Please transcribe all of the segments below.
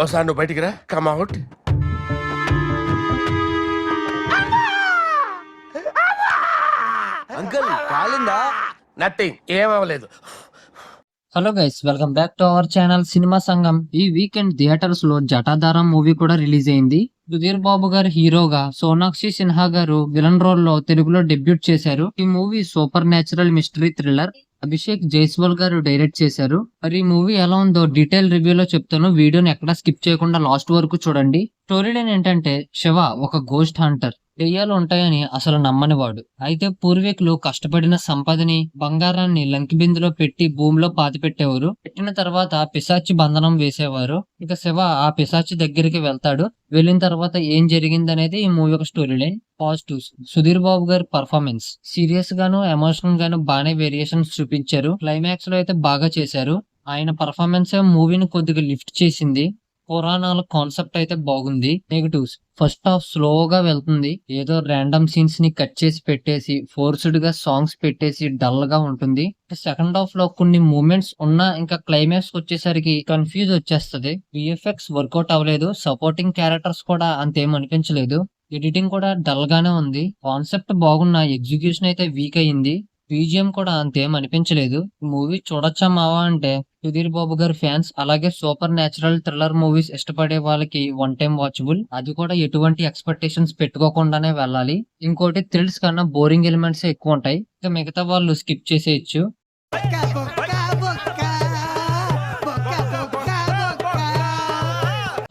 ఒకసారి నువ్వు బయటికి రా, కమ్ అవుట్. అంకుల్ కాలిందా? నథింగ్, ఏమవ్వలేదు. Hello guys, welcome back to our channel cinema Sangham. ఈ వీకెండ్ థియేటర్స్ లో జటాధారం మూవీ కూడా రిలీజ్ అయింది. సుధీర్ బాబు గారు హీరోగా, సోనాక్షి సిన్హా గారు విలన్ రోల్ లో తెలుగులో డెబ్యూట్ చేశారు. ఈ movie super natural mystery thriller. Abhishek Jaiswal గారు డైరెక్ట్ చేశారు. మరి ఈ మూవీ ఎలా ఉందో డీటెయిల్ రివ్యూలో చెప్తాను. వీడియోని ఎక్కడా స్కిప్ చేయకుండా లాస్ట్ వరకు చూడండి. స్టోరీ లైన్ ఏంటంటే, శివ ఒక గోస్ట్ హంటర్. దెయ్యాలు ఉంటాయని అసలు నమ్మనివాడు. అయితే పూర్వీకులు కష్టపడిన సంపదని, బంగారాన్ని లంకి బిందులో పెట్టి భూమిలో పాతిపెట్టేవారు. పెట్టిన తర్వాత పిశాచి బంధనం వేసేవారు. ఇక శివ ఆ పిశాచి దగ్గరికి వెళ్తాడు. వెళ్ళిన తర్వాత ఏం జరిగింది అనేది ఈ మూవీ యొక్క story line. Positives: Sudheer Babu గారి పర్ఫార్మెన్స్ సీరియస్ గాను, ఎమోషనల్ గాను బాగానే వేరియేషన్స్ చూపించారు. క్లైమాక్స్ లో అయితే బాగా చేశారు. ఆయన పర్ఫార్మెన్స్ మూవీని కొద్దిగా లిఫ్ట్ చేసింది. పురాణాల కాన్సెప్ట్ అయితే బాగుంది. నెగటివ్స్: ఫస్ట్ హాఫ్ స్లోగా వెళ్తుంది. ఏదో ర్యాండమ్ సీన్స్ ని కట్ చేసి పెట్టేసి, ఫోర్స్డ్ గా సాంగ్స్ పెట్టేసి డల్ గా ఉంటుంది. సెకండ్ హాఫ్ లో కొన్ని మూమెంట్స్ ఉన్నా ఇంకా క్లైమాక్స్ వచ్చేసరికి కన్ఫ్యూజ్ వచ్చేస్తది. విఎఫ్ఎక్స్ వర్కౌట్ అవ్వలేదు. సపోర్టింగ్ క్యారెక్టర్స్ కూడా అంతేం అనిపించలేదు. ఎడిటింగ్ కూడా డల్ గానే ఉంది. కాన్సెప్ట్ బాగున్నా ఎగ్జిక్యూషన్ అయితే వీక్ అయింది. బీజిఎం కూడా అంతేం అనిపించలేదు. మూవీ చూడొచ్చా మావా అంటే, సుధీర్ బాబు గారి ఫ్యాన్స్ అలాగే సూపర్ న్యాచురల్ థ్రిల్లర్ మూవీస్ ఇష్టపడే వాళ్ళకి వన్ టైం వాచబుల్. అది కూడా ఎటువంటి ఎక్స్పెక్టేషన్స్ పెట్టుకోకుండానే వెళ్ళాలి. ఇంకోటి, థ్రిల్స్ కన్నా బోరింగ్ ఎలిమెంట్స్ ఎక్కువ ఉంటాయి. ఇక మిగతా వాళ్ళు స్కిప్ చేసేయచ్చు.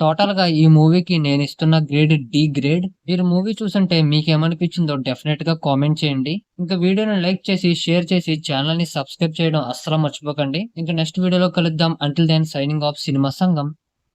టోటల్ గా ఈ మూవీకి నేను ఇస్తున్న గ్రేడ్ డి గ్రేడ్. మీరు మూవీ చూసుంటే మీకేమనిపించిందో డెఫినెట్ గా కామెంట్ చేయండి. ఇంకా వీడియోని లైక్ చేసి, షేర్ చేసి, ఛానల్ ని సబ్స్క్రైబ్ చేయడం అస్సలు మర్చిపోకండి. ఇంకా నెక్స్ట్ వీడియోలో కలుద్దాం. Until then, signing off cinema సంఘం.